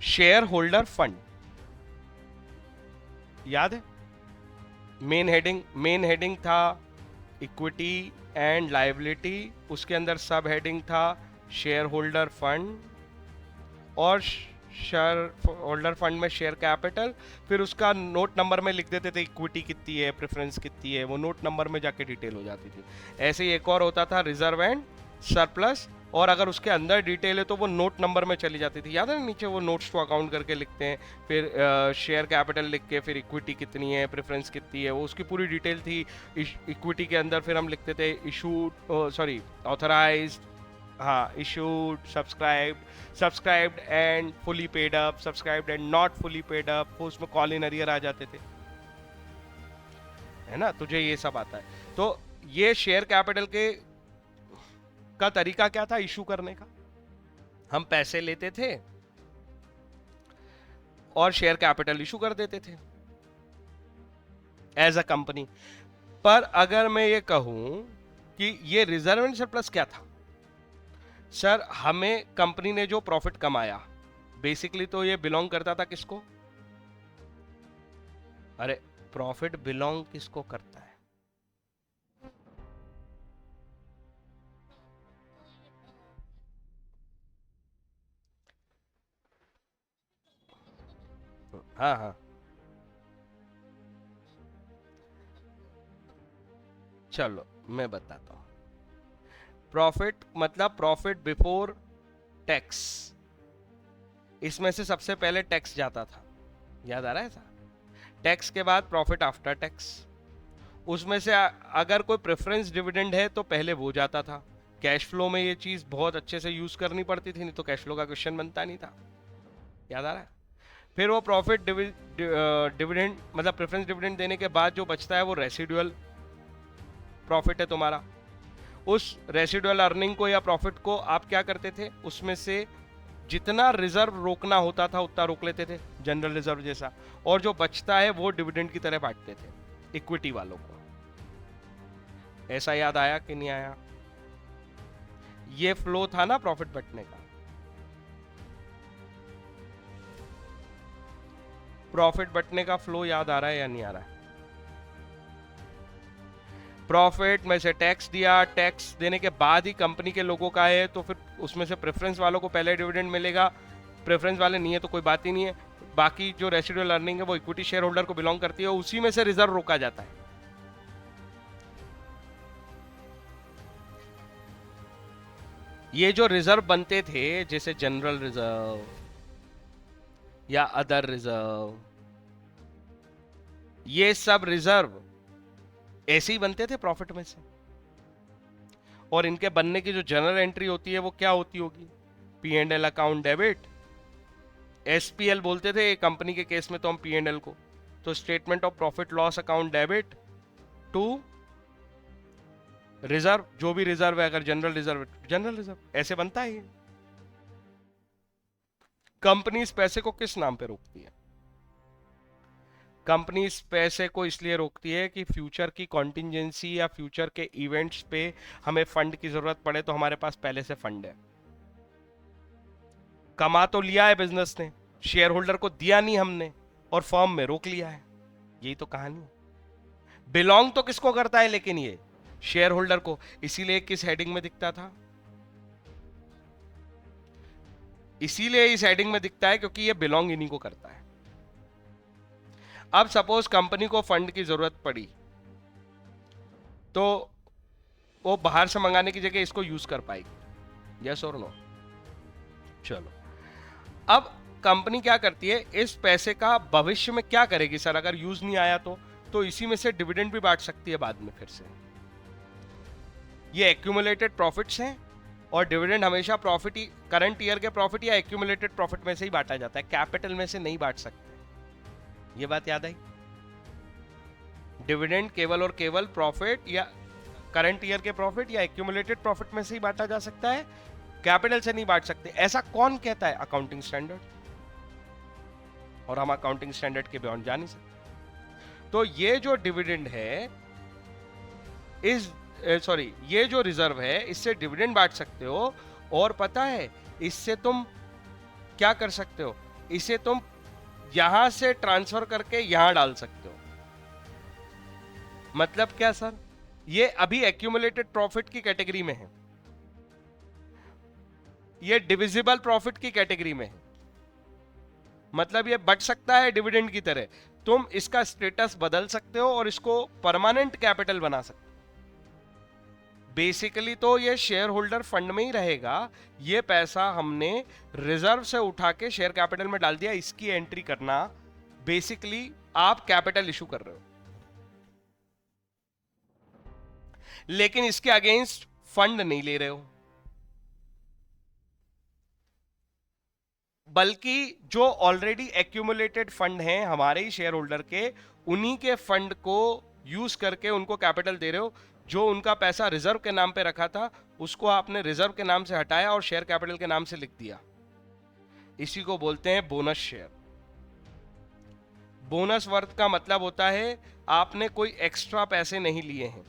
Share holder fund याद है? Main heading था इक्विटी एंड लायबिलिटी, उसके अंदर सब हेडिंग था शेयर होल्डर फंड, और शेयर होल्डर फंड में शेयर कैपिटल, फिर उसका नोट नंबर में लिख देते थे इक्विटी कितनी है, प्रेफरेंस कितनी है, वो नोट नंबर में जाके डिटेल हो जाती थी। ऐसे ही एक और होता था रिजर्व एंड सरप्लस, और अगर उसके अंदर डिटेल है तो वो नोट नंबर में चली जाती थी। याद है नीचे वो नोट्स टू अकाउंट करके लिखते हैं, फिर शेयर कैपिटल लिख के फिर इक्विटी कितनी है, प्रेफरेंस कितनी है, वो उसकी पूरी डिटेल थी। इक्विटी के अंदर फिर हम लिखते थे इशूड, सॉरी ऑथराइज्ड, हाँ issued, subscribed and fully paid up, subscribed and not fully paid up, उसमें कॉल इन अरियर आ जाते थे, है ना? तुझे ये सब आता है। तो ये शेयर कैपिटल के का तरीका क्या था इशू करने का? हम पैसे लेते थे और शेयर कैपिटल इशू कर देते थे एज अ कंपनी। पर अगर मैं ये कहूं कि ये रिजर्व एंड सरप्लस क्या था? सर, हमें कंपनी ने जो प्रॉफिट कमाया, बेसिकली तो ये बिलोंग करता था किसको? अरे प्रॉफिट बिलोंग किसको करता है? हाँ हाँ, चलो मैं बताता हूं। प्रॉफिट मतलब प्रॉफिट बिफोर टैक्स, इसमें से सबसे पहले टैक्स जाता था, याद आ रहा है था? टैक्स के बाद प्रॉफिट आफ्टर टैक्स, उसमें से अगर कोई प्रेफरेंस डिविडेंड है तो पहले वो जाता था। कैश फ्लो में ये चीज बहुत अच्छे से यूज करनी पड़ती थी, नहीं तो कैश फ्लो का क्वेश्चन बनता नहीं था। याद आ रहा है? फिर वो प्रॉफिट डिविडेंड मतलब प्रेफरेंस डिविडेंड देने के बाद जो बचता है वो रेसिडुअल प्रॉफिट है तुम्हारा। उस रेसिडुअल अर्निंग को या प्रॉफिट को आप क्या करते थे, उसमें से जितना रिजर्व रोकना होता था उतना रोक लेते थे, जनरल रिजर्व जैसा, और जो बचता है वो डिविडेंड की तरह बांटते थे इक्विटी वालों को। ऐसा याद आया कि नहीं आया? ये फ्लो था ना प्रॉफिट बटने का। प्रॉफिट बटने का फ्लो याद आ रहा है या नहीं आ रहा है? प्रॉफिट में से टैक्स दिया, टैक्स देने के बाद ही कंपनी के लोगों का है, तो फिर उसमें से प्रेफरेंस वालों को पहले डिविडेंड मिलेगा, प्रेफरेंस वाले नहीं है तो कोई बात ही नहीं है। बाकी जो रेसिडुअल अर्निंग है वो इक्विटी शेयर होल्डर को बिलोंग करती है, उसी में से रिजर्व रोका जाता है। ये जो रिजर्व बनते थे, जैसे जनरल रिजर्व या अदर रिजर्व, ये सब रिजर्व ऐसे ही बनते थे प्रॉफिट में से, और इनके बनने की जो जनरल एंट्री होती है वो क्या होती होगी? P and L account debit, SPL बोलते थे कंपनी के केस में तो हम पी एंड एल को, तो statement of profit loss account debit to reserve, जो भी रिजर्व है, अगर जनरल रिजर्व, ऐसे बनता है ये। कंपनी इस पैसे को किस नाम पे रोकती है? कंपनी इस पैसे को इसलिए रोकती है कि फ्यूचर की कॉन्टिजेंसी या फ्यूचर के इवेंट्स पे हमें फंड की जरूरत पड़े तो हमारे पास पहले से फंड है। कमा तो लिया है बिजनेस ने, शेयर होल्डर को दिया नहीं हमने, और फर्म में रोक लिया है। यही तो कहानी है। बिलोंग तो किसको करता है लेकिन ये? शेयर होल्डर को। इसीलिए किस हेडिंग में दिखता था? इसीलिए इस हेडिंग में दिखता है क्योंकि ये बिलोंग इन्हीं को करता है। अब सपोज कंपनी को फंड की जरूरत पड़ी तो वो बाहर से मंगाने की जगह इसको यूज कर पाएगी, यस और नो? चलो, अब कंपनी क्या करती है, इस पैसे का भविष्य में क्या करेगी सर? अगर यूज नहीं आया तो इसी में से डिविडेंड भी बांट सकती है बाद में फिर से। ये एक्यूमुलेटेड प्रॉफिट्स हैं, और डिविडेंड हमेशा प्रॉफिट ही, करंट ईयर के प्रॉफिट या एक्यूमुलेटेड प्रॉफिट में से ही बांटा जाता है, कैपिटल में से नहीं बांट सकते। ये बात याद आई? डिविडेंड केवल और केवल प्रॉफिट या करंट ईयर के प्रॉफिट या एक्यूमुलेटेड प्रॉफिट में से ही बांटा जा सकता है, कैपिटल से नहीं बांट सकते। ऐसा कौन कहता है? अकाउंटिंग स्टैंडर्ड, और हम अकाउंटिंग स्टैंडर्ड के बियॉन्ड जा नहीं सकते। तो ये जो डिविडेंड है, इस सॉरी ये जो रिजर्व है, इससे डिविडेंड बांट सकते हो, और पता है इससे तुम क्या कर सकते हो, इसे तुम यहां से ट्रांसफर करके यहां डाल सकते हो। मतलब क्या सर, ये अभी एक्यूमुलेटेड प्रॉफिट की कैटेगरी में है, ये डिविजिबल प्रॉफिट की कैटेगरी में है, मतलब ये बच सकता है डिविडेंड की तरह। तुम इसका स्टेटस बदल सकते हो और इसको परमानेंट कैपिटल बना सकते हो। बेसिकली तो ये शेयर होल्डर फंड में ही रहेगा, ये पैसा हमने रिजर्व से उठा के शेयर कैपिटल में डाल दिया, इसकी एंट्री करना बेसिकली आप कैपिटल इशू कर रहे हो, लेकिन इसके अगेंस्ट फंड नहीं ले रहे हो, बल्कि जो ऑलरेडी एक्यूमुलेटेड फंड हैं हमारे ही शेयर होल्डर के, उन्हीं के फंड को यूज करके उनको कैपिटल दे रहे हो। जो उनका पैसा रिजर्व के नाम पे रखा था उसको आपने रिजर्व के नाम से हटाया और शेयर कैपिटल के नाम से लिख दिया। इसी को बोलते हैं बोनस शेयर। बोनस वर्थ का मतलब होता है आपने कोई एक्स्ट्रा पैसे नहीं लिए हैं,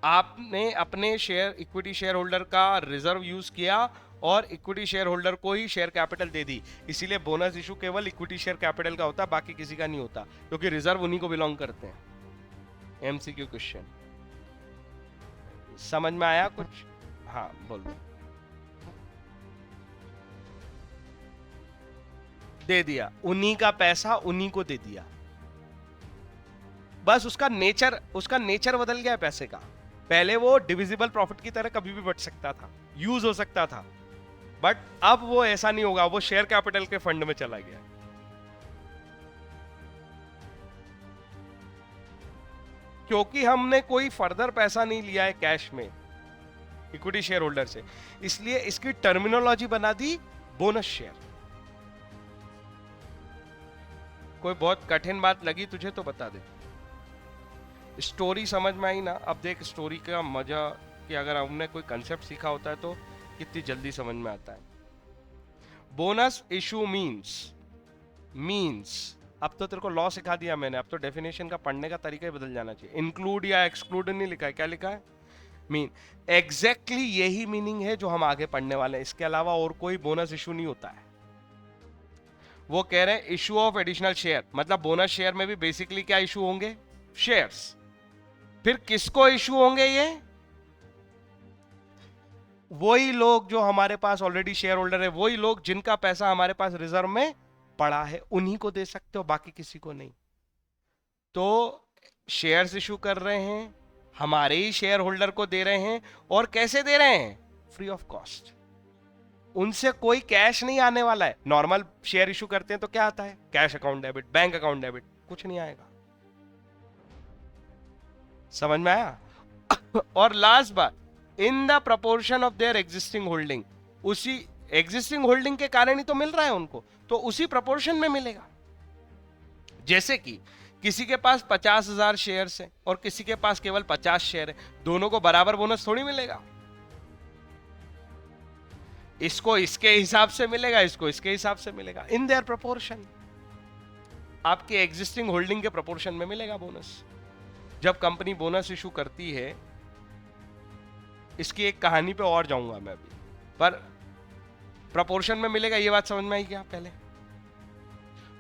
आपने अपने शेयर इक्विटी शेयर होल्डर का रिजर्व यूज किया और इक्विटी शेयर होल्डर को ही शेयर कैपिटल दे दी। इसीलिए बोनस इशू केवल इक्विटी शेयर कैपिटल का होता है, बाकी किसी का नहीं होता, क्योंकि रिजर्व उन्हीं को बिलोंग करते हैं। एमसीक्यू क्वेश्चन समझ में आया कुछ? हाँ बोलो। दे दिया, उन्हीं का पैसा उन्हीं को दे दिया, बस उसका नेचर बदल गया है पैसे का। पहले वो डिविजिबल प्रॉफिट की तरह कभी भी बच सकता था, यूज हो सकता था, बट अब वो ऐसा नहीं होगा, वो शेयर कैपिटल के फंड में चला गया। क्योंकि हमने कोई फर्दर पैसा नहीं लिया है कैश में इक्विटी शेयर होल्डर से, इसलिए इसकी टर्मिनोलॉजी बना दी बोनस शेयर। कोई बहुत कठिन बात लगी तुझे तो बता दे। स्टोरी समझ में आई ना? अब देख स्टोरी का मजा कि अगर हमने कोई कंसेप्ट सीखा होता है तो कितनी जल्दी समझ में आता है। बोनस इशू मींस अब तो तेरे को लॉ सिखा दिया मैंने, अब तो डेफिनेशन का पढ़ने का तरीका ही बदल जाना चाहिए। इंक्लूड या एक्सक्लूड नहीं लिखा है, क्या लिखा है? मीन। एग्जैक्टली यही मीनिंग है जो हम आगे पढ़ने वाले हैं, इसके अलावा और कोई बोनस इशू नहीं होता है। वो कह रहे हैं इशू ऑफ एडिशनल शेयर, मतलब बोनस शेयर में भी बेसिकली क्या इशू होंगे? शेयर्स। फिर किसको इशू होंगे? ये वही लोग जो हमारे पास ऑलरेडी शेयर होल्डर है, वही लोग जिनका पैसा हमारे पास रिजर्व में पड़ा है, उन्हीं को दे सकते हो, बाकी किसी को नहीं। तो शेयर्स इशू कर रहे हैं, हमारे ही शेयर होल्डर को दे रहे हैं, और कैसे दे रहे हैं? Free of cost. उनसे कोई कैश नहीं आने वाला है। नॉर्मल शेयर इशू करते हैं तो क्या आता है? Cash account debit, bank account debit, कुछ नहीं आएगा। समझ में आया? और लास्ट बात, in the proportion of their existing holding, उसी एग्जिस्टिंग होल्डिंग के कारण ही तो मिल रहा है उनको, तो उसी प्रपोर्शन में मिलेगा। जैसे कि किसी के पास 50,000 शेयर्स है और किसी के पास केवल 50 शेयर है, दोनों को बराबर बोनस थोड़ी मिलेगा। इसको इसके हिसाब से मिलेगा, इसको इसके हिसाब से मिलेगा, इन देयर प्रपोर्शन। आपके एग्जिस्टिंग होल्डिंग के प्रपोर्शन में मिलेगा बोनस। जब कंपनी बोनस इशू करती है, इसकी एक कहानी पे और जाऊंगा मैं अभी, पर प्रपोर्शन में मिलेगा, ये बात समझ में आई क्या पहले?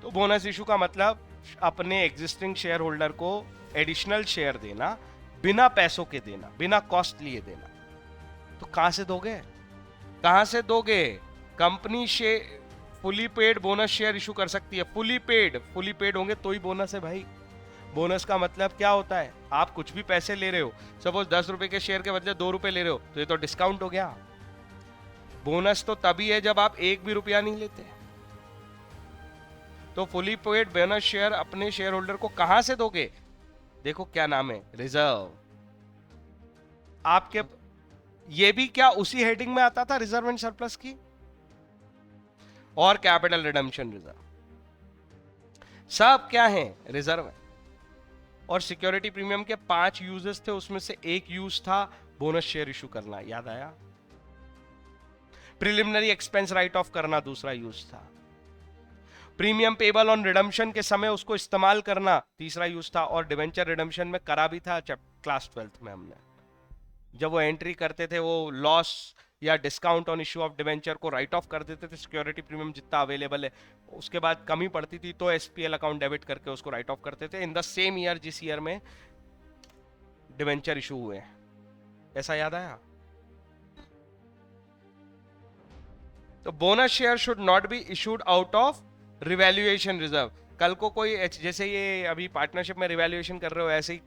तो बोनस इशू का मतलब अपने एग्जिस्टिंग शेयर होल्डर को एडिशनल शेयर देना, बिना पैसों के देना, बिना कॉस्ट लिए देना। तो कहां से दोगे? कहां से दोगे? Company share fully paid bonus share issue कर सकती है। फुली पेड होंगे तो ही बोनस है भाई। बोनस का मतलब क्या होता है? आप कुछ भी पैसे ले रहे हो, सपोज 10 रुपए के शेयर के बदले 2 रुपए ले रहे हो, तो ये तो डिस्काउंट हो गया। बोनस तो तभी है जब आप एक भी रुपया नहीं लेते। तो फुली पेड बोनस शेयर अपने शेयर होल्डर को कहां से दोगे? देखो क्या नाम है, रिजर्व। आपके ये भी क्या उसी हेडिंग में आता था, रिजर्व एंड सरप्लस की? और कैपिटल रिडम्पशन रिजर्व, सब क्या है? रिजर्व है। और सिक्योरिटी प्रीमियम के 5 यूजेस थे, उसमें से एक यूज था बोनस शेयर इशू करना, याद आया? प्रिलिमिनरी एक्सपेंस राइट ऑफ करना दूसरा यूज था। प्रीमियम पेबल ऑन रिडम्पशन के समय उसको इस्तेमाल करना तीसरा यूज था। और डिवेंचर रिडम्पशन में करा भी था क्लास 12th में हमने। जब वो एंट्री करते थे वो लॉस या discount on issue of debenture को राइट ऑफ कर देते थे, सिक्योरिटी प्रीमियम जितना अवेलेबल है उसके बाद कमी पड़ती थी तो एसपीएल अकाउंट डेबिट करके उसको राइट ऑफ करते थे इन द सेम ईयर जिस ईयर में डिवेंचर इशू हुए हैं। ऐसा याद आया? तो bonus share should not be issued out of revaluation reserve. कल को कोई जैसे ये अभी पार्टनरशिप में रिवैल्यूएशन कर रहे हो ऐसे ही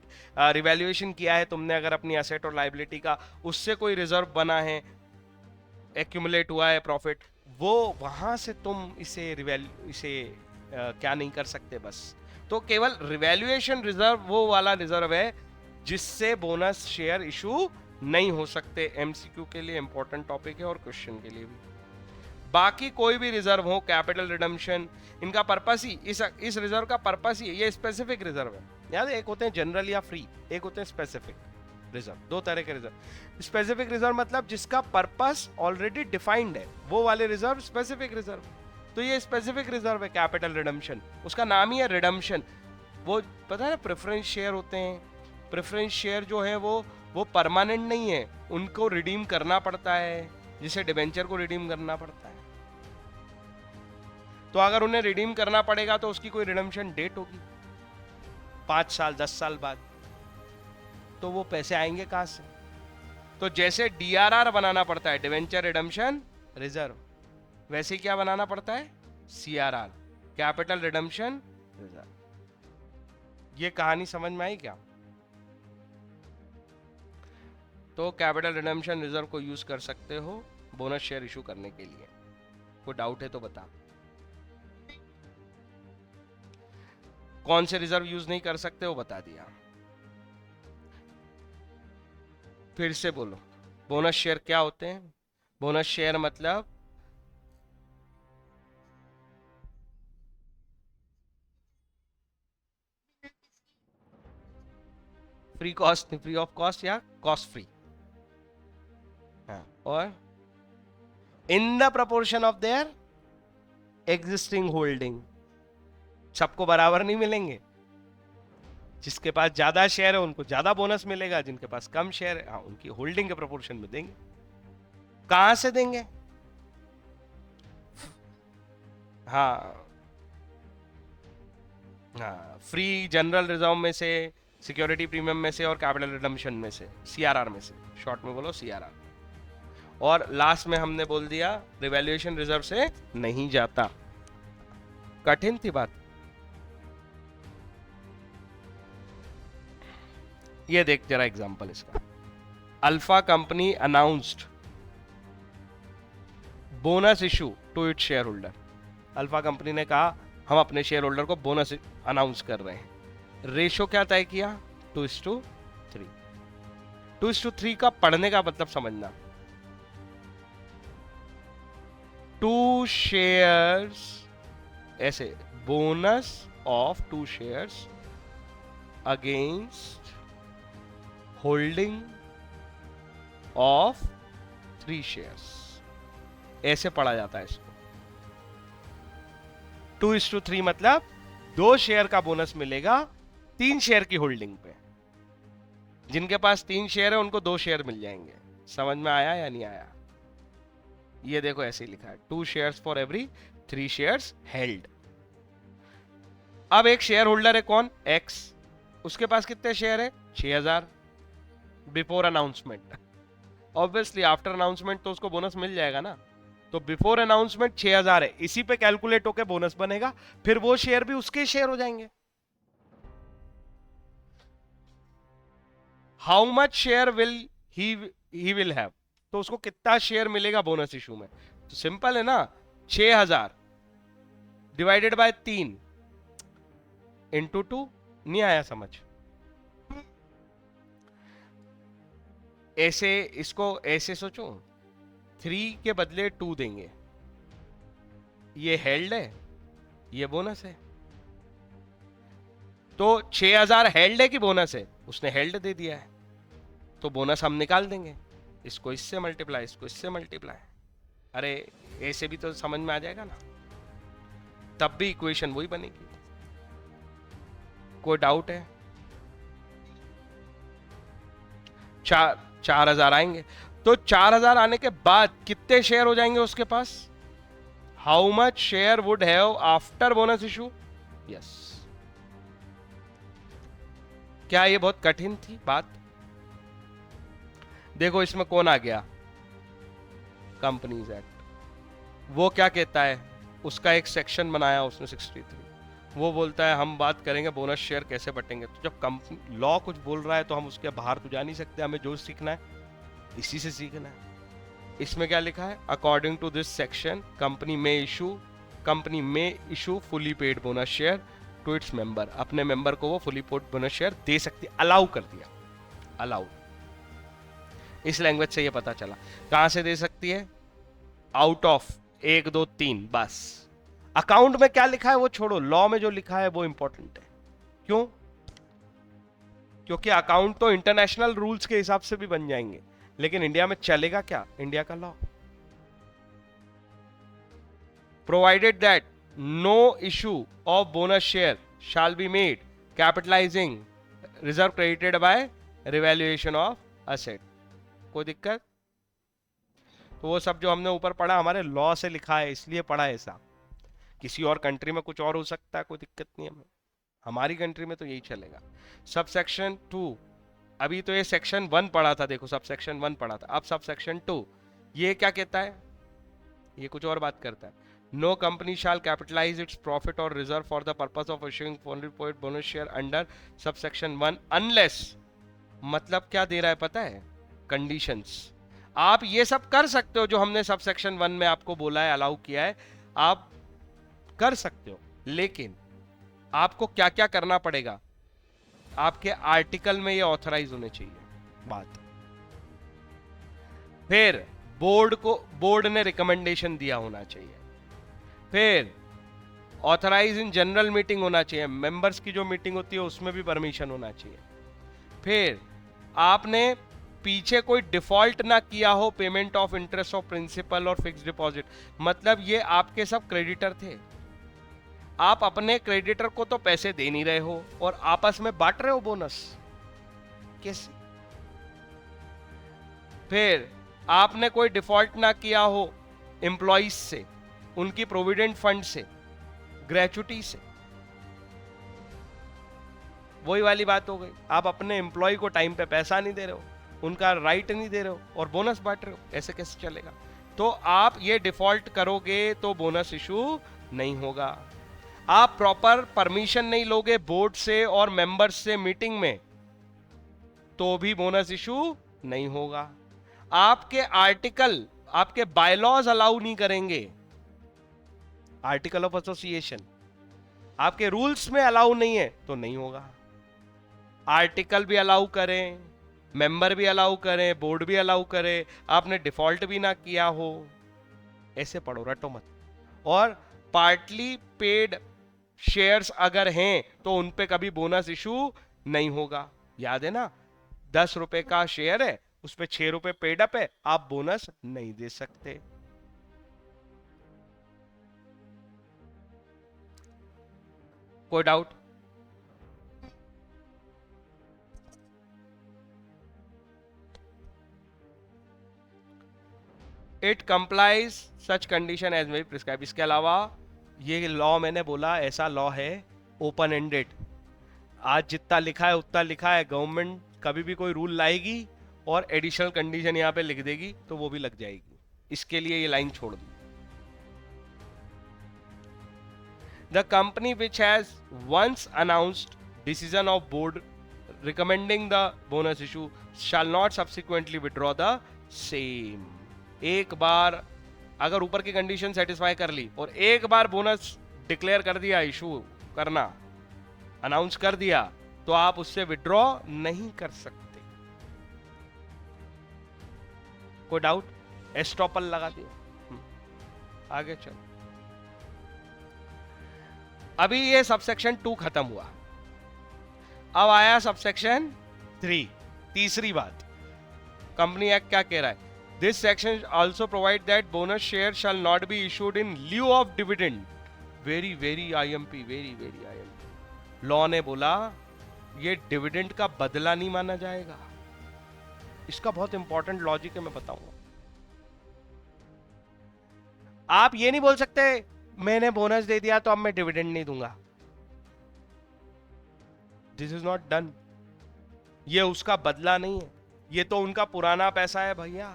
रिवैल्यूएशन किया है तुमने अगर अपनी एसेट और लाइबिलिटी का, उससे कोई रिजर्व बना है, एक्यूमुलेट हुआ है प्रॉफिट, वो वहां से तुम इसे क्या नहीं कर सकते बस। तो केवल रिवैल्यूएशन रिजर्व वो वाला रिजर्व है जिससे बोनस शेयर इशू नहीं हो सकते। एमसीक्यू के लिए इंपॉर्टेंट टॉपिक है और क्वेश्चन के लिए भी। बाकी कोई भी रिजर्व हो, कैपिटल रिडम्पशन, इनका पर्पस ही इस रिजर्व का पर्पस ही ये स्पेसिफिक रिजर्व है। याद है, एक होते हैं जनरल या फ्री, एक होते हैं स्पेसिफिक रिजर्व। दो तरह के रिजर्व। स्पेसिफिक रिजर्व मतलब जिसका पर्पस ऑलरेडी डिफाइंड है, वो वाले रिजर्व स्पेसिफिक रिजर्व। तो ये स्पेसिफिक रिजर्व है कैपिटल रिडम्पशन, उसका नाम ही है रिडम्पशन। वो पता है ना, प्रेफरेंस शेयर होते हैं, प्रेफरेंस शेयर जो है वो परमानेंट नहीं है, उनको रिडीम करना पड़ता है, जिसे डिबेंचर को रिडीम करना पड़ता है। तो अगर उन्हें रिडीम करना पड़ेगा तो उसकी कोई रिडम्पशन डेट होगी 5 साल 10 साल बाद, तो वो पैसे आएंगे कहां से? तो जैसे डीआरआर बनाना पड़ता है, डिवेंचर रिडम्पशन रिजर्व, वैसे क्या बनाना पड़ता है? CRR, capital redemption reserve. ये कहानी समझ में आई क्या? तो कैपिटल रिडम्पशन रिजर्व को यूज कर सकते हो बोनस शेयर इशू करने के लिए। कोई डाउट है तो बता। कौन से रिजर्व यूज नहीं कर सकते वो बता दिया। फिर से बोलो, बोनस शेयर क्या होते हैं? बोनस शेयर मतलब free cost, free of cost या कॉस्ट फ्री। हाँ, और in the proportion of their existing holding. सबको बराबर नहीं मिलेंगे, जिसके पास ज्यादा शेयर है उनको ज्यादा बोनस मिलेगा, जिनके पास कम शेयर है उनकी होल्डिंग के प्रोपोर्शन में देंगे। कहां से देंगे? हाँ हाँ, फ्री जनरल रिजर्व में से, सिक्योरिटी प्रीमियम में से और कैपिटल रिडम्पशन में से, सीआरआर में से, शॉर्ट में बोलो सीआरआर। और लास्ट में हमने बोल दिया रिवैल्यूएशन रिजर्व से नहीं जाता। कठिन थी बात। ये देख जरा एग्जांपल इसका। Alpha company announced bonus issue to its shareholder. Alpha company ने कहा हम अपने शेयर होल्डर को बोनस अनाउंस कर रहे हैं। रेशो क्या तय किया? 2:3। 2:3 का पढ़ने का मतलब समझना। 2 शेयर्स, ऐसे bonus of 2 shares against holding of 3 shares, ऐसे पढ़ा जाता है इसको। 2:3 मतलब 2 शेयर का बोनस मिलेगा 3 शेयर की होल्डिंग पे। जिनके पास 3 शेयर है उनको 2 शेयर मिल जाएंगे। समझ में आया या नहीं आया? ये देखो ऐसे ही लिखा है, 2 shares for every 3 shares held. अब एक शेयर होल्डर है कौन? एक्स, उसके पास कितने शेयर है? 6000 before announcement. Obviously after announcement तो उसको बोनस मिल जाएगा ना। तो बिफोर अनाउंसमेंट 6000 है, इसी पे कैलकुलेट होकर बोनस बनेगा, फिर वो शेयर भी उसके शेयर हो जाएंगे। How much share will he will have, तो उसको कितना शेयर मिलेगा बोनस इशू में? तो सिंपल है ना, 6000 डिवाइडेड बाय 3 इंटू 2। नहीं आया समझ? ऐसे इसको ऐसे सोचो, 3 के बदले 2 देंगे, ये हेल्ड है, ये बोनस है। तो 6000 हेल्ड है कि बोनस है? उसने हेल्ड दे दिया है, तो बोनस हम निकाल देंगे। इसको इससे मल्टीप्लाई, इसको इससे मल्टीप्लाई। अरे ऐसे भी तो समझ में आ जाएगा ना, तब भी इक्वेशन वही बनेगी। कोई डाउट है? 4,000 आएंगे। तो 4,000 आने के बाद कितने शेयर हो जाएंगे उसके पास? How much share would have after bonus issue? Yes. क्या ये बहुत कठिन थी बात? देखो इसमें कौन आ गया, कंपनीज एक्ट। वो क्या कहता है, उसका एक सेक्शन बनाया उसने 63, वो बोलता है हम बात करेंगे बोनस शेयर कैसे बटेंगे। तो जब कंपनी लॉ कुछ बोल रहा है तो हम उसके बाहर तो जा नहीं सकते, हमें जो सीखना है इसी से सीखना है। इसमें क्या लिखा है, according to this section company में issue fully paid bonus share to its member. अपने मेंबर को वो फुली पेड बोनस शेयर दे सकती है, अलाउ कर दिया, अलाउ। इस लैंग्वेज से ये पता चला कहां से दे सकती है, आउट ऑफ 1 2 3 बस। अकाउंट में क्या लिखा है वो छोड़ो, लॉ में जो लिखा है वो इंपॉर्टेंट है। क्यों? क्योंकि अकाउंट तो इंटरनेशनल रूल्स के हिसाब से भी बन जाएंगे, लेकिन इंडिया में चलेगा क्या, इंडिया का law. Provided that no issue of bonus share shall be made capitalising reserve credited by revaluation of asset. कोई दिक्कत? तो वो सब जो हमने ऊपर पढ़ा हमारे लॉ से लिखा है, इसलिए पढ़ा है ऐसा। किसी और कंट्री में कुछ और हो सकता है, कोई दिक्कत नहीं है, हमारी कंट्री में तो यही चलेगा। सब सेक्शन 2, अभी तो ये सेक्शन 1 पढ़ा था, देखो सब सेक्शन 1 पढ़ा था, अब सब सेक्शन 2 ये क्या कहता है, ये कुछ और बात करता है। No company shall capitalise its profit और reserve for the purpose of issuing bonus share under sub section 1 unless, मतलब क्या दे रहा है पता है, कंडीशंस। आप ये सब कर सकते हो जो हमने सब सेक्शन 1 में आपको बोला है, अलाउ किया है, आप कर सकते हो, लेकिन आपको क्या क्या करना पड़ेगा, आपके आर्टिकल में ये ऑथराइज होने चाहिए बात। फिर बोर्ड ने रिकमेंडेशन दिया होना चाहिए, फिर ऑथराइज इन जनरल मीटिंग होना चाहिए, मेंबर्स की जो मीटिंग होती है उसमें भी परमिशन होना चाहिए, फिर आपने पीछे कोई डिफॉल्ट ना किया हो payment of interest of principal और फिक्स डिपॉजिट, मतलब ये आपके सब क्रेडिटर थे, आप अपने क्रेडिटर को तो पैसे दे नहीं रहे हो और आपस में बांट रहे हो बोनस, कैसे? फिर आपने कोई डिफॉल्ट ना किया हो एम्प्लॉइज से, उनकी प्रोविडेंट फंड से, ग्रेचुटी से, वही वाली बात हो गई, आप अपने एम्प्लॉय को टाइम पे पैसा नहीं दे रहे हो, उनका राइट नहीं दे रहे हो और बोनस बांट रहे हो, ऐसे कैसे चलेगा? तो आप ये डिफॉल्ट करोगे तो बोनस इशू नहीं होगा। आप प्रॉपर परमिशन नहीं लोगे बोर्ड से और मेंबर्स से मीटिंग में, तो भी बोनस इशू नहीं होगा। आपके आर्टिकल, आपके बायलॉज अलाउ नहीं करेंगे, आर्टिकल ऑफ एसोसिएशन आपके रूल्स में अलाउ नहीं है तो नहीं होगा। आर्टिकल भी अलाउ करें, मेंबर भी अलाउ करें, बोर्ड भी अलाउ करे, आपने डिफॉल्ट भी ना किया हो, ऐसे पढ़ो, रटो मत। और पार्टली पेड शेयर्स अगर हैं तो उन पे कभी बोनस इशू नहीं होगा। याद है ना, 10 रुपए का शेयर है, उस पे 6 रुपए पेड अप है, आप बोनस नहीं दे सकते। कोई doubt? It complies such condition as may prescribe. इसके अलावा ये लॉ मैंने बोला ऐसा लॉ है ओपन एंडेड, आज जितना लिखा है उतना लिखा है, गवर्नमेंट कभी भी कोई रूल लाएगी और एडिशनल कंडीशन यहां पे लिख देगी तो वो भी लग जाएगी, इसके लिए ये लाइन छोड़ दी। The company which has once announced decision of board recommending the bonus issue shall not subsequently withdraw the same. एक बार अगर ऊपर की कंडीशन सेटिस्फाई कर ली और एक बार बोनस डिक्लेयर कर दिया, इशू करना अनाउंस कर दिया, तो आप उससे विड्रॉ नहीं कर सकते। कोई डाउट? एस्टॉपल लगा दिया, आगे चलो। अभी ये सबसेक्शन 2 खत्म हुआ, अब आया सबसेक्शन 3, तीसरी बात। कंपनी एक्ट क्या कह रहा है? This section also provide that bonus share shall not be issued in lieu of dividend. Very IMP, very IMP. Law ने बोला ये डिविडेंड का बदला नहीं माना जाएगा। इसका बहुत इंपॉर्टेंट लॉजिक है, मैं बताऊंगा। आप ये नहीं बोल सकते मैंने बोनस दे दिया तो अब मैं डिविडेंड नहीं दूंगा। This is not done. ये उसका बदला नहीं है, ये तो उनका पुराना पैसा है भैया,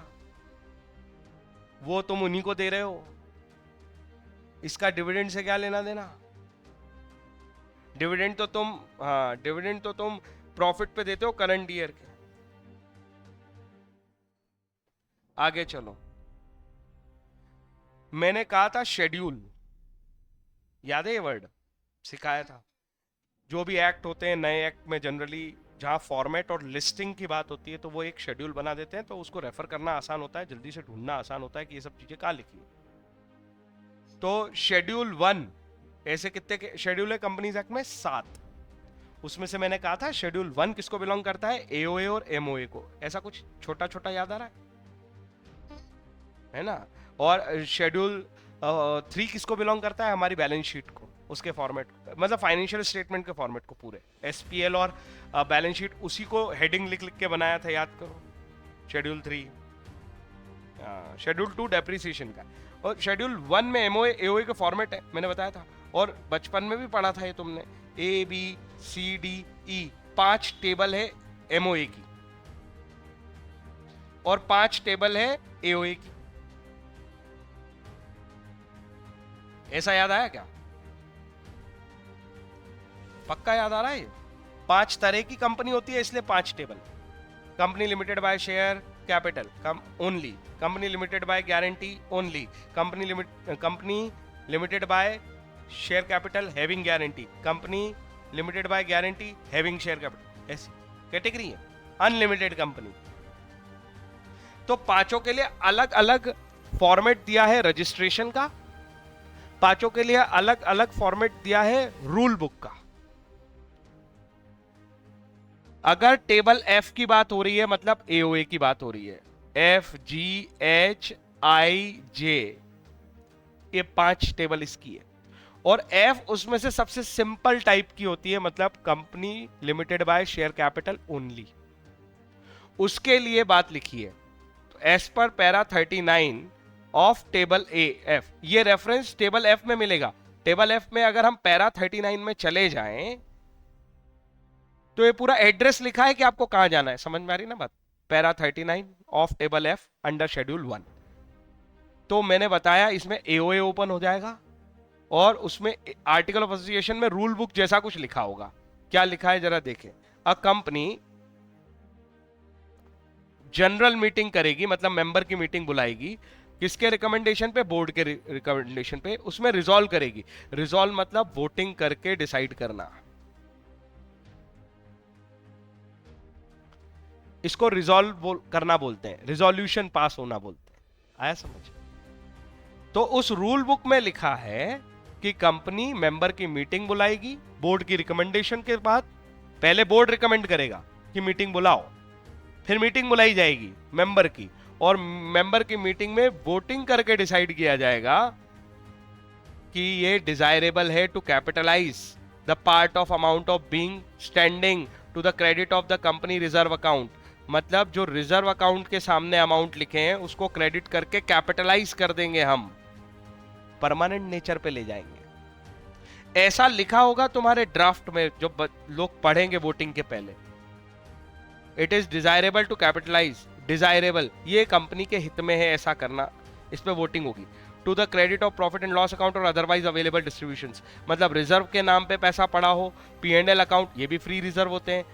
वो तुम उन्हीं को दे रहे हो। इसका डिविडेंड से क्या लेना देना? डिविडेंड तो तुम, हाँ डिविडेंड तो तुम प्रॉफिट पे देते हो करंट ईयर के। आगे चलो, मैंने कहा था शेड्यूल, याद है ये वर्ड, सिखाया था। जो भी एक्ट होते हैं नए एक्ट में जनरली जहां फॉर्मेट और लिस्टिंग की बात होती है तो वो एक शेड्यूल बना देते हैं, तो उसको रेफर करना आसान होता है, जल्दी से ढूंढना आसान होता है कि ये सब चीजें कहां लिखी। तो शेड्यूल 1, ऐसे कितने शेड्यूल है कंपनीज एक्ट में? 7। उसमें से मैंने कहा था शेड्यूल 1 किसको बिलोंग करता है? एओए और एमओए को। ऐसा कुछ छोटा छोटा याद आ रहा है ना? और शेड्यूल 3 किसको बिलोंग करता है? हमारी बैलेंस शीट को, उसके फॉर्मेट, मतलब फाइनेंशियल स्टेटमेंट के फॉर्मेट को पूरे, एसपीएल और बैलेंस शीट, उसी को हेडिंग लिख लिख के बनाया था, याद करो। शेड्यूल 3, शेड्यूल 2 डेप्रिसिएशन का, और शेड्यूल 1 में एमओए एओए का फॉर्मेट है, मैंने बताया था। और बचपन में भी पढ़ा था ये तुमने, A B C D E 5 table है एमओए की और 5 टेबल है एओए की। ऐसा याद आया क्या? पक्का याद आ रहा है? 5 तरह की कंपनी होती है इसलिए 5 table. Company limited by share capital only, company limited by guarantee only, company limited by share capital having guarantee, company limited by guarantee having share capital, ऐसी कैटेगरी है। Unlimited company. तो पांचों के लिए अलग अलग फॉर्मेट दिया है रजिस्ट्रेशन का, पांचों के लिए अलग अलग फॉर्मेट दिया है रूल बुक का। अगर टेबल एफ की बात हो रही है मतलब एओए की बात हो रही है, एफ जी एच आई जे, ये 5 टेबल इसकी है। और एफ उसमें से सबसे सिंपल टाइप की होती है, मतलब company limited by share capital only, उसके लिए बात लिखी है। तो as per para 39 of table A F, ये रेफरेंस टेबल एफ में मिलेगा। टेबल एफ में अगर हम पैरा 39 में चले जाएं तो ये पूरा एड्रेस लिखा है कि आपको कहां जाना है, समझ में आ रही ना बात? Para 39 of table F under schedule 1। तो मैंने बताया इसमें एओए ओपन हो जाएगा और उसमें आर्टिकल ऑफ एसोसिएशन में रूल बुक जैसा कुछ लिखा होगा। क्या लिखा है जरा देखें। अ कंपनी जनरल मीटिंग करेगी, मतलब मेंबर की मीटिंग बुलाएगी, किसके रिकमेंडेशन पे? बोर्ड के रिकमेंडेशन पे। उसमें रिजॉल्व करेगी, रिजॉल्व मतलब वोटिंग करके डिसाइड करना, इसको रिजॉल्व करना बोलते हैं, रिजोल्यूशन पास होना बोलते हैं। आया समझ? तो उस रूल बुक में लिखा है कि कंपनी मेंबर की मीटिंग बुलाएगी बोर्ड की रिकमेंडेशन के बाद। पहले बोर्ड रिकमेंड करेगा कि मीटिंग बुलाओ, फिर मीटिंग बुलाई जाएगी मेंबर की, और मेंबर की मीटिंग में वोटिंग करके डिसाइड किया जाएगा कि ये डिजायरेबल है to capitalise the part of amount of being standing to the credit of the company reserve account, मतलब जो रिजर्व अकाउंट के सामने अमाउंट लिखे हैं उसको क्रेडिट करके कैपिटलाइज कर देंगे, हम परमानेंट नेचर पे ले जाएंगे। ऐसा लिखा होगा तुम्हारे ड्राफ्ट में जो लोग पढ़ेंगे वोटिंग के पहले। It is desirable to capitalise, desirable ये कंपनी के हित में है ऐसा करना, इस पे वोटिंग होगी। To the credit of profit and loss account और अदरवाइज अवेलेबल डिस्ट्रीब्यूशंस, मतलब रिजर्व के नाम पे पैसा पड़ा हो, पी&एल अकाउंट, ये भी फ्री रिजर्व होते हैं,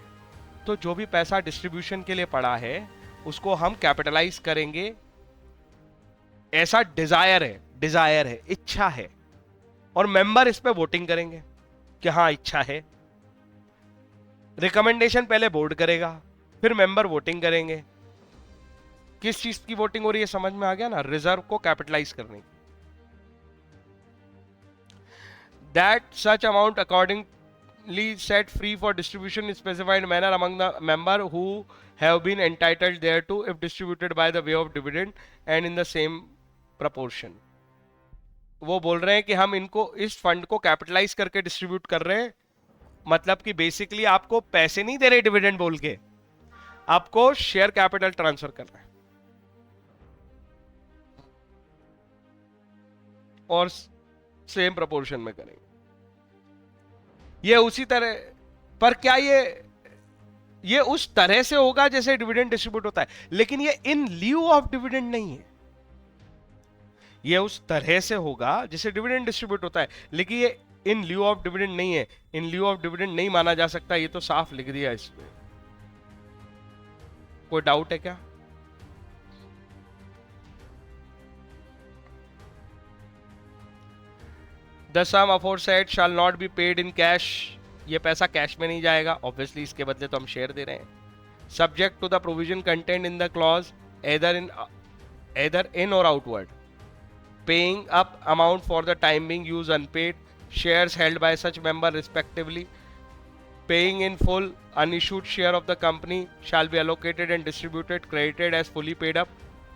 तो जो भी पैसा डिस्ट्रीब्यूशन के लिए पड़ा है उसको हम कैपिटलाइज करेंगे, ऐसा डिजायर है, डिजायर है, इच्छा है, और मेंबर इस पे वोटिंग करेंगे कि हाँ इच्छा है। रिकमेंडेशन पहले बोर्ड करेगा, फिर मेंबर वोटिंग करेंगे। किस चीज की वोटिंग हो रही है समझ में आ गया ना? रिजर्व को कैपिटलाइज करने की। That such amount accordingly set free for distribution in specified manner among the member who have been entitled thereto if distributed by the way of dividend and in the same proportion। वो बोल रहे हैं कि हम इनको, इस fund को capitalise करके डिस्ट्रीब्यूट कर रहे हैं, मतलब कि बेसिकली आपको पैसे नहीं दे रहे डिविडेंड बोल के, आपको शेयर कैपिटल ट्रांसफर करना है और सेम प्रोपोर्शन में करेंगे। ये उसी तरह, पर क्या ये उस तरह से होगा जैसे डिविडेंड डिस्ट्रीब्यूट होता है, लेकिन ये इन ल्यू ऑफ डिविडेंड नहीं है। ये उस तरह से होगा जैसे डिविडेंड डिस्ट्रीब्यूट होता है, लेकिन ये इन ल्यू ऑफ डिविडेंड नहीं है। इन ल्यू ऑफ डिविडेंड नहीं माना जा सकता, ये तो साफ लिख दिया इसमें। कोई डाउट है क्या? The sum aforesaid shall not be paid in cash. ये पैसा कैश में नहीं जाएगा, ऑब्वियसली इसके बदले तो हम शेयर दे रहे हैं। Subject to the provision content in the clause either in or outward, paying up amount for the time being used unpaid, shares held by such member respectively, paying in full unissued share of the company shall be allocated and distributed credited as fully paid up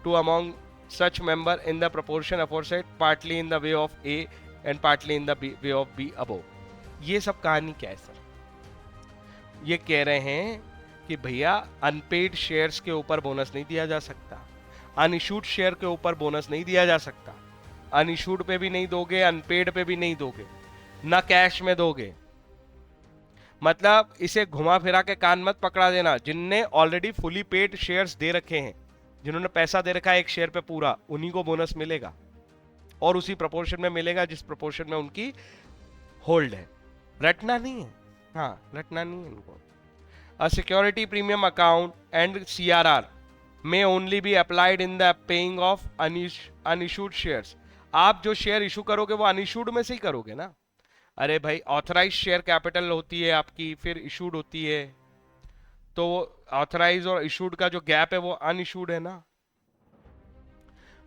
to among such member in the proportion aforesaid, partly in the way of A and partly in the way of B above. ये सब कहानी क्या है sir? ये कह रहे हैं कि भैया अनपेड शेयर्स के ऊपर बोनस नहीं दिया जा सकता, अनइशूड शेयर के ऊपर बोनस नहीं दिया जा सकता। अनइशूड पे भी नहीं दोगे, अनपेड पे भी नहीं दोगे, ना कैश में दोगे। मतलब इसे घुमा फिरा के कान मत पकड़ा देना। जिनने ऑलरेडी फुली पेड शेयर्स दे रखे हैं, जिन्होंने पैसा दे रखा है एक शेयर पे पूरा, उन्हीं को बोनस मिलेगा और उसी प्रोपोर्शन में मिलेगा जिस प्रोपोर्शन में उनकी होल्ड है। रटना नहीं है, हाँ रटना नहीं है इनको। A security premium account and CRR may only be applied in the paying of unissued shares. आप जो शेयर इशू करोगे वो अनइशूड में से ही करोगे ना। अरे भाई ऑथराइज शेयर कैपिटल होती है आपकी, फिर इशूड होती है, तो ऑथराइज और इशूड का जो गैप है वो अनइशूड है ना,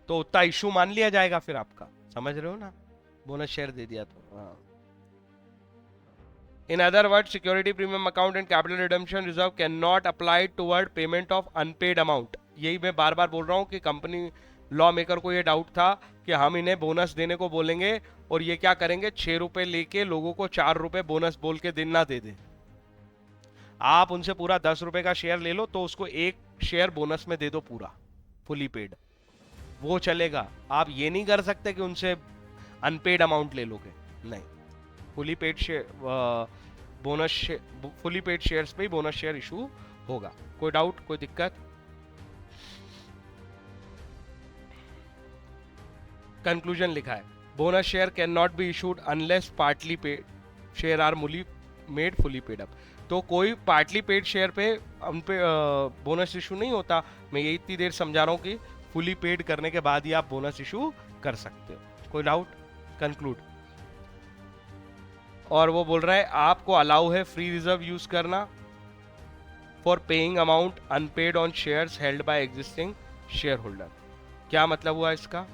तो उतना इशू मान लिया जाएगा फिर आपका। समझ रहे हो ना? बोनस शेयर दे दिया तो। हाँ, In other words, security premium account and capital redemption reserve cannot apply toward payment of unpaid amount. यही मैं बार बार बोल रहा हूँ कि कंपनी लॉ मेकर को ये डाउट था कि हम इन्हें बोनस देने को बोलेंगे और ये क्या करेंगे, 6 रुपए लेके लोगों को 4 रुपए बोनस बोल के दिन ना दे दे। आप उनसे पूरा 10 रुपए का शेयर ले लो तो उसको एक शेयर बोनस में दे दो पूरा फुली पेड, वो चलेगा। आप ये नहीं कर सकते कि उनसे अनपेड अमाउंट ले लोगे, नहीं। Fully paid share bonus fully paid shares पे ही बोनस शेयर इशू होगा। कोई डाउट, कोई दिक्कत? कंक्लूजन लिखा है, bonus share cannot be issued unless partly paid share are made fully paid up. तो कोई पार्टली पेड शेयर पे उन पे बोनस इशू नहीं होता। मैं ये इतनी देर समझा रहा हूँ कि फुली पेड करने के बाद ही आप बोनस इशू कर सकते हो। कोई डाउट? कंक्लूड। और वो बोल रहा है आपको अलाउ है फ्री रिजर्व यूज करना for paying amount unpaid on shares held by existing share holder. क्या मतलब हुआ इसका?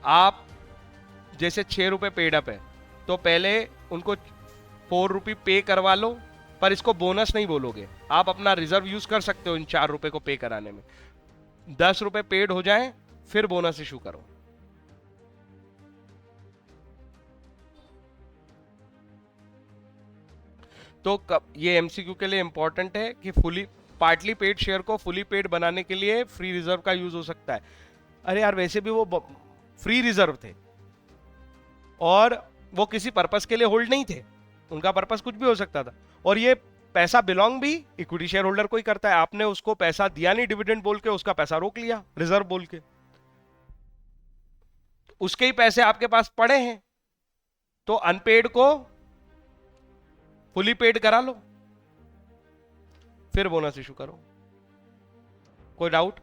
आप जैसे 6 रुपए पेड अप है तो पहले उनको 4 रुपये पे करवा लो, पर इसको बोनस नहीं बोलोगे। आप अपना रिजर्व यूज कर सकते हो इन 4 रुपए को पे कराने में। 10 रुपए पेड हो जाए फिर बोनस इशू करो। तो ये एमसीक्यू के लिए इंपॉर्टेंट है कि फुली पार्टली पेड शेयर को फुली पेड बनाने के लिए फ्री रिजर्व का यूज हो सकता है। अरे यार वैसे भी वो फ्री रिजर्व थे और वो किसी पर्पस के लिए होल्ड नहीं थे, उनका पर्पस कुछ भी हो सकता था। और ये पैसा बिलोंग भी इक्विटी शेयर होल्डर को ही करता है। आपने उसको पैसा दिया नहीं डिविडेंड बोल के, उसका पैसा रोक लिया रिजर्व बोल के, उसके ही पैसे आपके पास पड़े हैं, तो अनपेड को फुली पेड करा लो फिर बोनस इशू करो। कोई डाउट?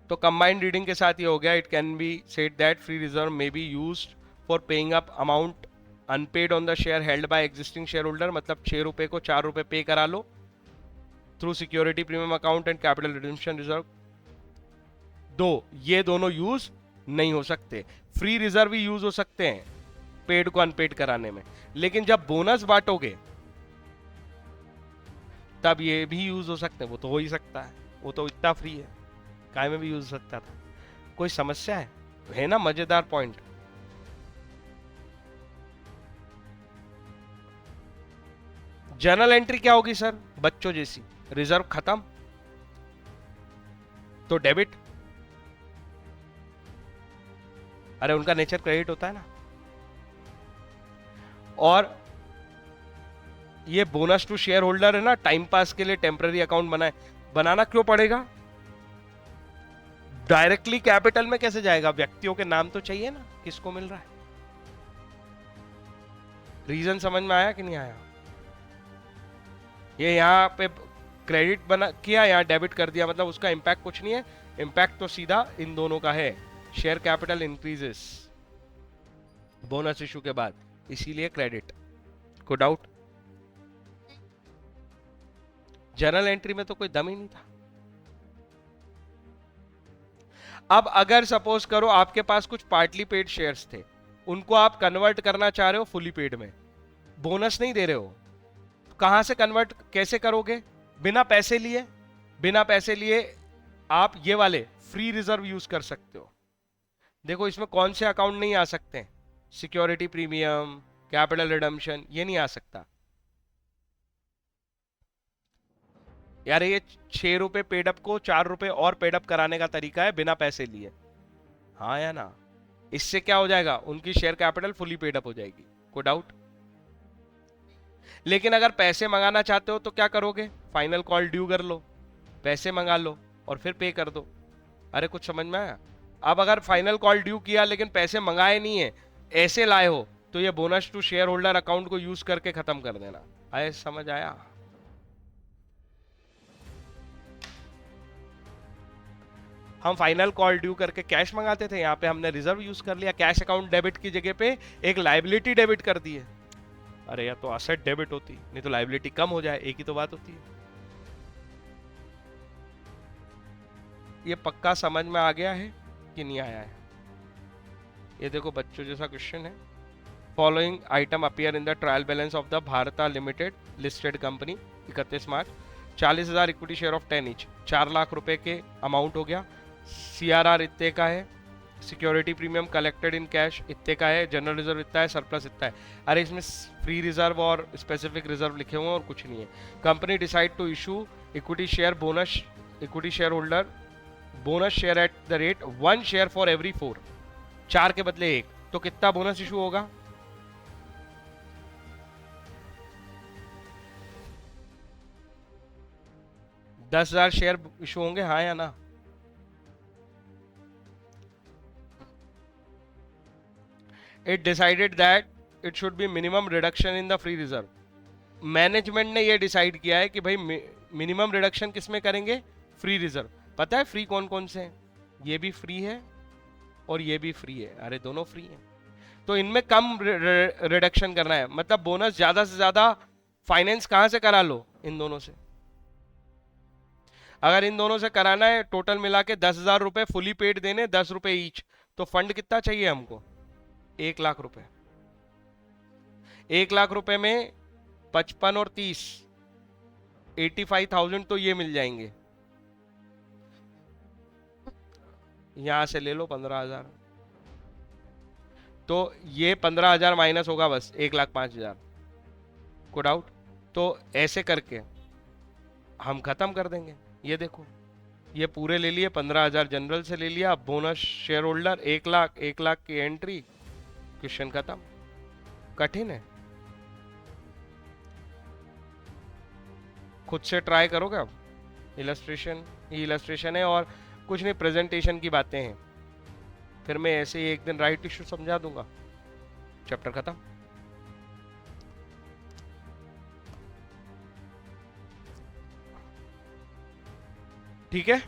तो कंबाइंड रीडिंग के साथ ये हो गया। It can be said that free reserve may be used for paying up amount unpaid on the share held by existing share holder. मतलब 6 रुपए को 4 रुपए पे करा लो through security premium account and capital redemption reserve. ये दोनों use नहीं हो सकते। फ्री रिजर्व ही यूज हो सकते हैं पेड को अनपेड कराने में, लेकिन जब बोनस बांटोगे तब ये भी यूज हो सकते हैं। वो तो हो ही सकता है, वो तो इतना फ्री है, काय में भी यूज हो सकता था। कोई समस्या है ना? मजेदार पॉइंट। जर्नल एंट्री क्या होगी सर? बच्चों जैसी, रिजर्व खत्म तो डेबिट। अरे उनका नेचर क्रेडिट होता है ना। और ये बोनस टू शेयर होल्डर है ना, टाइम पास के लिए टेम्पररी अकाउंट बनाना क्यों पड़ेगा? डायरेक्टली कैपिटल में कैसे जाएगा? व्यक्तियों के नाम तो चाहिए ना, किसको मिल रहा है। रीजन समझ में आया कि नहीं आया? ये यहां पे क्रेडिट बना किया, यहां डेबिट कर दिया, मतलब उसका इंपैक्ट कुछ नहीं है। इंपैक्ट तो सीधा इन दोनों का है, share capital increases bonus issue के बाद, इसीलिए क्रेडिट। को डाउट? जर्नल एंट्री में तो कोई दम ही नहीं था। अब अगर सपोज करो आपके पास कुछ पार्टली पेड शेयर्स थे, उनको आप कन्वर्ट करना चाह रहे हो फुली पेड में, बोनस नहीं दे रहे हो, तो कहां से कन्वर्ट कैसे करोगे? बिना पैसे लिए। बिना पैसे लिए आप ये वाले फ्री रिजर्व यूज कर सकते हो। देखो इसमें कौन से अकाउंट नहीं आ सकते? सिक्योरिटी प्रीमियम, कैपिटल रिडम्पशन, ये नहीं आ सकता यार। ये 6 रुपए पेडअप को 4 रुपए और पेडअप कराने का तरीका है बिना पैसे लिए। हाँ या ना? इससे क्या हो जाएगा? उनकी शेयर कैपिटल फुली पेडअप हो जाएगी। कोई डाउट? लेकिन अगर पैसे मंगाना चाहते हो तो क्या करोगे? फाइनल कॉल ड्यू कर लो, पैसे मंगा लो और फिर पे कर दो। अरे कुछ समझ में आया? अब अगर फाइनल कॉल ड्यू किया लेकिन पैसे मंगाए नहीं है, ऐसे लाए हो, तो ये bonus to shareholder account को यूज करके खत्म कर देना। आए समझ आया? हम फाइनल कॉल ड्यू करके कैश मंगाते थे, यहां पे हमने रिजर्व यूज कर लिया। कैश अकाउंट डेबिट की जगह पे एक लाइबिलिटी डेबिट कर दी है। अरे या तो असेट डेबिट होती, नहीं तो लाइबिलिटी कम हो जाए, एक ही तो बात होती है। ये पक्का समझ में आ गया है कि नहीं आया है? ये देखो बच्चों जैसा क्वेश्चन है। Following item appear in the trial balance of the Bharata limited listed company 31 March. 40,000 equity share of 10 each, 4 lakh रुपए के अमाउंट हो गया। CRR इतने का है, security premium collected in cash इतने का है, जनरल रिजर्व इतना है, सरप्लस इतना है। अरे इसमें फ्री रिजर्व और स्पेसिफिक रिजर्व लिखे हुए हैं और कुछ नहीं है। Company decide to issue equity share bonus, equity shareholder bonus share at the rate 1 share for every 4, 4 के बदले 1, तो कितना बोनस इशू होगा? $10,000 शेयर इशू होंगे, हाँ या ना? It decided that it should be minimum reduction in the free reserve. Management ने ये डिसाइड किया है कि भाई मिनिमम रिडक्शन किसमें करेंगे? Free reserve. पता है फ्री कौन कौन से हैं? ये भी फ्री है और ये भी फ्री है। अरे दोनों फ्री हैं, तो इनमें कम रिडक्शन करना है। मतलब बोनस ज्यादा से ज्यादा फाइनेंस कहां से करा लो? इन दोनों से। अगर इन दोनों से कराना है, टोटल मिला के 10,000 रुपए फुली पेड देने, 10 रुपए ईच, तो फंड कितना चाहिए हमको? 1 लाख रुपए। 1 लाख रुपए में 55 और 30, 85,000 तो ये मिल जाएंगे। यहां से ले लो 15,000, तो ये 15,000 माइनस होगा बस 1,05,000। को डाउट? तो ऐसे करके हम खत्म कर देंगे। ये देखो, ये पूरे ले लिए, 15,000 जनरल से ले लिया, bonus share holder 1 lakh, 1 lakh की एंट्री, क्वेश्चन खत्म। कठिन है? खुद से ट्राई करोगे अब? इलस्ट्रेशन ही इलस्ट्रेशन है और कुछ नहीं, प्रेजेंटेशन की बातें हैं। फिर मैं ऐसे ही एक दिन राइट इशू समझा दूंगा, चैप्टर खत्म। ठीक है।